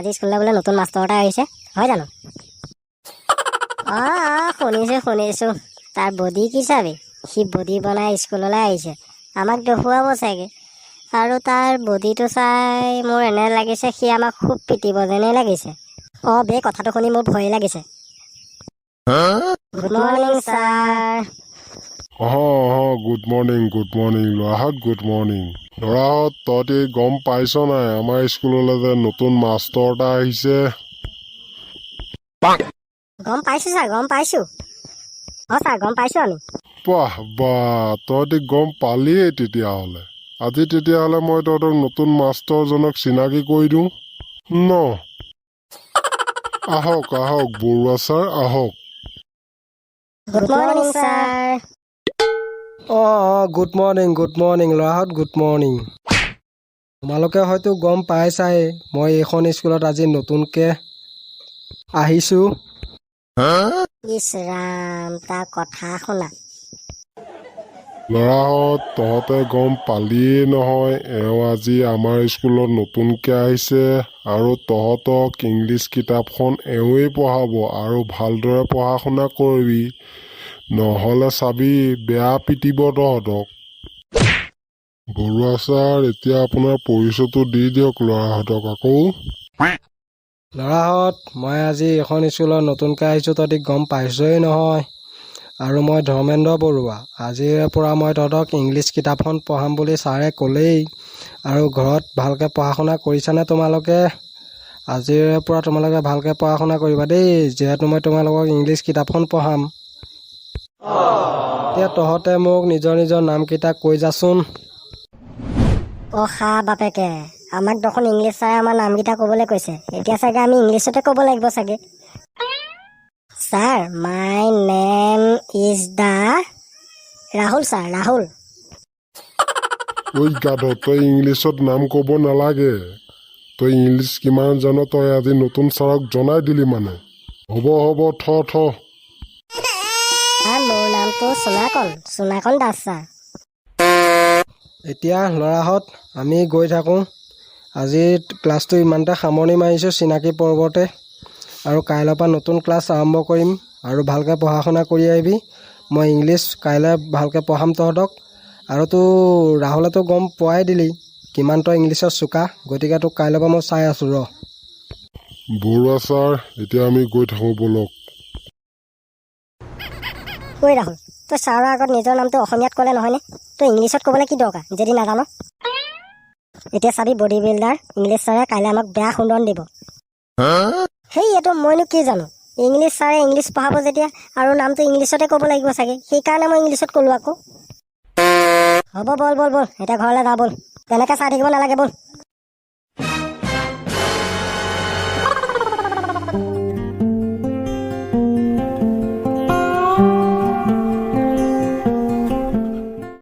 আজি স্কুললৈ বোলে নতুন মাষ্টৰ এটা আহিছে, হয় জানো? শুনিছো। তাৰ বডি কি চাবি? সি বডি বনাই স্কুললৈ আহিছে, আমাক দেখুৱাব চাগে। আৰু তাৰ বডিটো চাই মোৰ এনে লাগিছে সি আমাক খুব পিটিব যেনেই লাগিছে। বে কথাটো শুনি মোৰ ভয় লাগিছে। Good morning sir. Good morning ল'ৰাহঁত, গুড মৰ্ণিং। ল'ৰাহঁত, তহঁতি গম পাইছ নাই আমাৰ স্কুললৈ যে নতুন মাষ্টৰ এটা আহিছে? গম পাইছো ছাৰ, গম পাইছো। ছাৰ গম পাইছো আমি। বাহ, তহঁতি গম পালিয়েই তেতিয়াহ'লে। আজি তেতিয়াহ'লে মই তহঁতক নতুন মাষ্টৰজনক চিনাকি কৰি দিওঁ ন? আহক বৰুৱা ছাৰ, আহক। Good morning sir. Good morning ল'ৰাহঁত, গুড মৰ্ণিং। তোমালোকে হয়তো গম পাইছাই মই এইখন স্কুলত আজি নতুনকৈ আহিছোঁ। ইছ ৰাম, তাৰ কথা শুনা। ল'ৰাহঁত, তহঁতে গম পালিয়েই নহয় এওঁ আজি আমাৰ স্কুলত নতুনকৈ আহিছে আৰু তহঁতক ইংলিছ কিতাপখন এওঁৱেই পঢ়াব আৰু ভালদৰে পঢ়া শুনা কৰিবি, নহ'লে চাবি বেয়া পিটিব তহঁতক। বৰুৱা ছাৰ, এতিয়া আপোনাৰ পৰিচয়টো দি দিয়ক ল'ৰাহঁতক আকৌ। ল'ৰাহঁত, মই আজি এইখন স্কুলত নতুনকৈ আহিছোঁ, তহঁতি গম পাইছই নহয়। আৰু মই ধৰ্মেন্দ্ৰ বৰুৱা। আজিৰে পৰা মই তহঁতক ইংলিছ কিতাপখন পঢ়াম বুলি ছাৰে ক'লেই। আৰু ঘৰত ভালকৈ পঢ়া শুনা কৰিছানে তোমালোকে? আজিৰে পৰা তোমালোকে ভালকৈ পঢ়া শুনা কৰিবা দেই, যিহেতু মই তোমালোকক ইংলিছ কিতাপখন পঢ়াম। এতিয়া তহঁতে মোক নিজৰ নামকেইটা কৈ যাচোন। বাপেকে, আমাক দেখোন ইংলিছ ছাৰে আমাৰ নামকেইটা ক'বলৈ কৈছে। এতিয়া চাগে আমি ইংলিছতে ক'ব লাগিব চাগে। Sir, my name is Rahul sir, Rahul. ঐ গাধ, তই ইংলিছত নাম ক'ব নালাগে। তই ইংলিছ কিমান জান তই আজি নতুন ছাৰক জনাই দিলি মানে। হ'ব থ। ছাৰ, মোৰ নামটো চুনাকন দাস ছাৰ। এতিয়া ল'ৰাহঁত, আমি গৈ থাকোঁ। আজি ক্লাছটো ইমানতে সামৰণি মাৰিছোঁ চিনাকি পৰ্বতে। আৰু কাইলৈৰ পৰা নতুন ক্লাছ আৰম্ভ কৰিম আৰু ভালকৈ পঢ়া শুনা কৰি আহিবি। মই ইংলিছ কাইলৈ ভালকৈ পঢ়াম তহঁতক। আৰু তোৰ ৰাহুলেতো গম পোৱাই দিলি কিমান তই ইংলিছত চোকা, গতিকে তোক কাইলৈৰ পৰা মই চাই আছোঁ ৰ। বৰুৱা ছাৰ, এতিয়া আমি গৈ থাকোঁ ব'লক। ঐ ৰাহুল, তই ছাৰৰ আগত নিজৰ নামটো অসমীয়াত ক'লে নহয়নে? তই ইংলিছত ক'বলৈ কি দৰকাৰ যদি নাজানো? এতিয়া চাবি বডি বিল্ডাৰ ইংলিছ ছাৰে কাইলৈ আমাক বেয়া সুন্দৰ দিব। এইটো মইনো কি জানো? ইংলিছ ছাৰে ইংলিছ পঢ়াব যেতিয়া আৰু নামটো ইংলিছতে ক'ব লাগিব চাগে, সেইকাৰণে মই ইংলিছত ক'লোঁ আকৌ। হ'ব বল, এতিয়া ঘৰলৈ যাওঁ ব'ল। তেনেকৈ চাই থাকিব নালাগে, ব'ল।